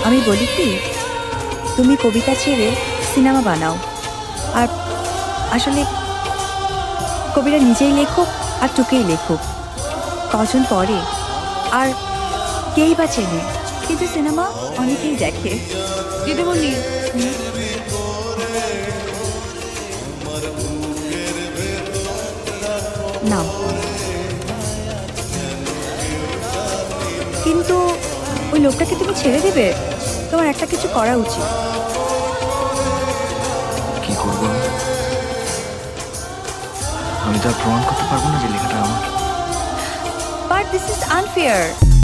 আমি বলি কি, তুমি কবিতা ছেড়ে সিনেমা বানাও। আর আসলে কবিরা নিজেই লেখুক আর টুকেই লেখুক, কজন পড়ে আর কেই বা চেনে, কিন্তু সিনেমা অনেকেই দেখে। দিদিমণি, নাও। কিন্তু ওই লোকটাকে তুমি ছেড়ে দেবে? তোমার একটা কিছু করা উচিত। কি করবো আমি? আমি তো আর প্রমাণ করতে পারবো না যে লেখাটা আমার। But this is unfair.